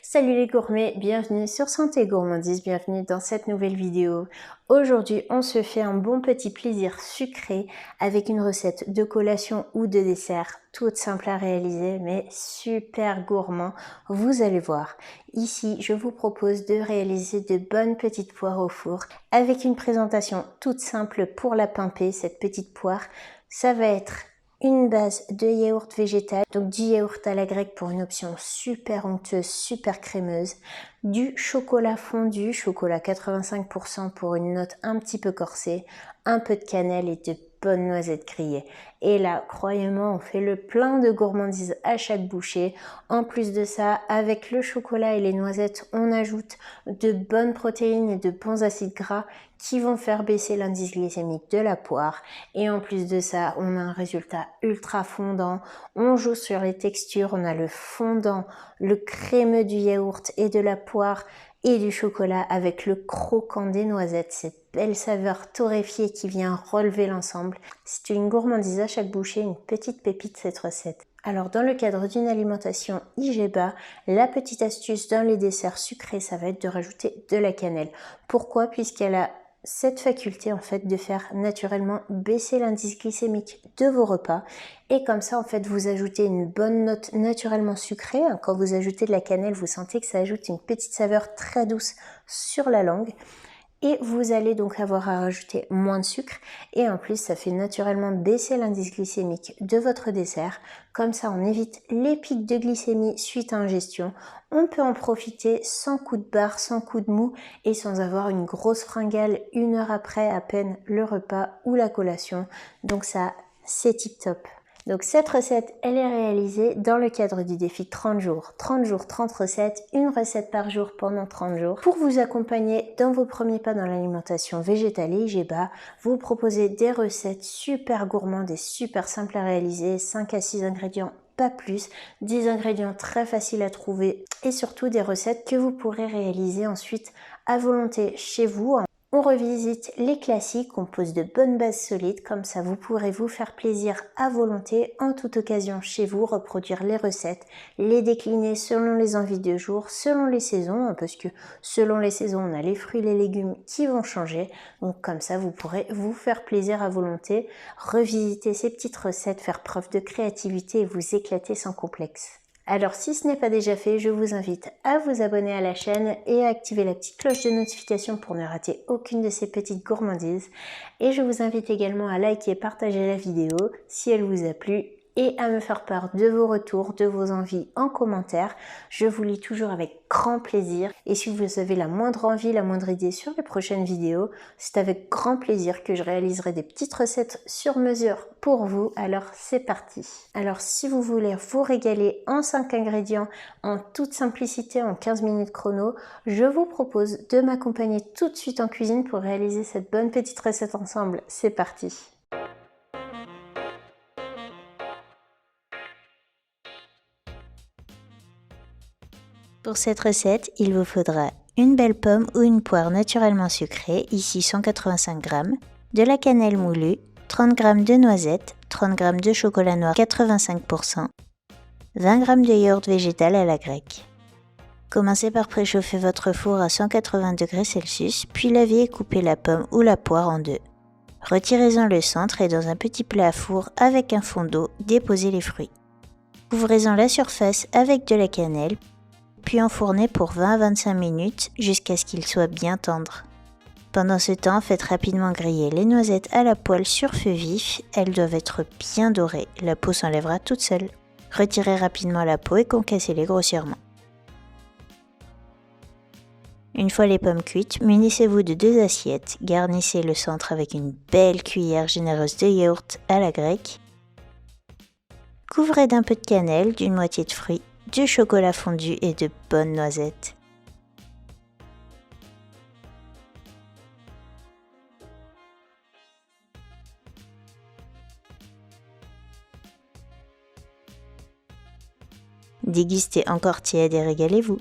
Salut les gourmets, bienvenue sur Santé Gourmandise, bienvenue dans cette nouvelle vidéo. Aujourd'hui, on se fait un bon petit plaisir sucré avec une recette de collation ou de dessert, toute simple à réaliser mais super gourmand, vous allez voir. Ici, je vous propose de réaliser de bonnes petites poires au four avec une présentation toute simple pour la pimper, cette petite poire. Ça va être une base de yaourt végétal, donc du yaourt à la grecque pour une option super onctueuse, super crémeuse, du chocolat fondu, chocolat 85% pour une note un petit peu corsée, un peu de cannelle et de bonnes noisettes grillées. Et là, croyez-moi, on fait le plein de gourmandises à chaque bouchée. En plus de ça, avec le chocolat et les noisettes, on ajoute de bonnes protéines et de bons acides gras qui vont faire baisser l'indice glycémique de la poire. Et en plus de ça, on a un résultat ultra fondant. On joue sur les textures, on a le fondant, le crémeux du yaourt et de la poire et du chocolat avec le croquant des noisettes, cette belle saveur torréfiée qui vient relever l'ensemble. C'est une gourmandise à chaque bouchée, une petite pépite cette recette. Alors dans le cadre d'une alimentation IGBA, la petite astuce dans les desserts sucrés, ça va être de rajouter de la cannelle. Pourquoi? Puisqu'elle a cette faculté en fait de faire naturellement baisser l'indice glycémique de vos repas et comme ça en fait vous ajoutez une bonne note naturellement sucrée. Quand vous ajoutez de la cannelle, vous sentez que ça ajoute une petite saveur très douce sur la langue. Et vous allez donc avoir à rajouter moins de sucre et en plus ça fait naturellement baisser l'indice glycémique de votre dessert. Comme ça on évite les pics de glycémie suite à ingestion. On peut en profiter sans coup de barre, sans coup de mou et sans avoir une grosse fringale une heure après à peine le repas ou la collation. Donc ça c'est tip top. Donc cette recette, elle est réalisée dans le cadre du défi 30 jours. 30 jours, 30 recettes, une recette par jour pendant 30 jours. Pour vous accompagner dans vos premiers pas dans l'alimentation végétale et IGBA, vous proposez des recettes super gourmandes et super simples à réaliser, 5 à 6 ingrédients, pas plus, des ingrédients très faciles à trouver et surtout des recettes que vous pourrez réaliser ensuite à volonté chez vous. On revisite les classiques, on pose de bonnes bases solides, comme ça vous pourrez vous faire plaisir à volonté en toute occasion chez vous, reproduire les recettes, les décliner selon les envies de jour, selon les saisons, parce que selon les saisons on a les fruits et les légumes qui vont changer, donc comme ça vous pourrez vous faire plaisir à volonté, revisiter ces petites recettes, faire preuve de créativité et vous éclater sans complexe. Alors si ce n'est pas déjà fait, je vous invite à vous abonner à la chaîne et à activer la petite cloche de notification pour ne rater aucune de ces petites gourmandises. Et je vous invite également à liker et partager la vidéo si elle vous a plu et à me faire part de vos retours, de vos envies en commentaire. Je vous lis toujours avec grand plaisir et si vous avez la moindre envie, la moindre idée sur les prochaines vidéos, c'est avec grand plaisir que je réaliserai des petites recettes sur mesure pour vous. Alors c'est parti. Alors si vous voulez vous régaler en 5 ingrédients, en toute simplicité, en 15 minutes chrono, je vous propose de m'accompagner tout de suite en cuisine pour réaliser cette bonne petite recette ensemble. C'est parti. Pour cette recette, il vous faudra une belle pomme ou une poire naturellement sucrée, ici 185 g, de la cannelle moulue, 30 g de noisettes, 30 g de chocolat noir 85%, 20 g de yaourt végétal à la grecque. Commencez par préchauffer votre four à 180 degrés Celsius, puis lavez et coupez la pomme ou la poire en deux. Retirez-en le centre et dans un petit plat à four avec un fond d'eau, déposez les fruits. Couvrez-en la surface avec de la cannelle, puis enfournez pour 20 à 25 minutes jusqu'à ce qu'il soit bien tendre. Pendant ce temps, faites rapidement griller les noisettes à la poêle sur feu vif, elles doivent être bien dorées, la peau s'enlèvera toute seule. Retirez rapidement la peau et concassez-les grossièrement. Une fois les pommes cuites, munissez-vous de 2 assiettes, garnissez le centre avec une belle cuillère généreuse de yaourt à la grecque. Couvrez d'un peu de cannelle, d'une moitié de fruits, du chocolat fondu et de bonnes noisettes. Dégustez encore tiède et régalez-vous.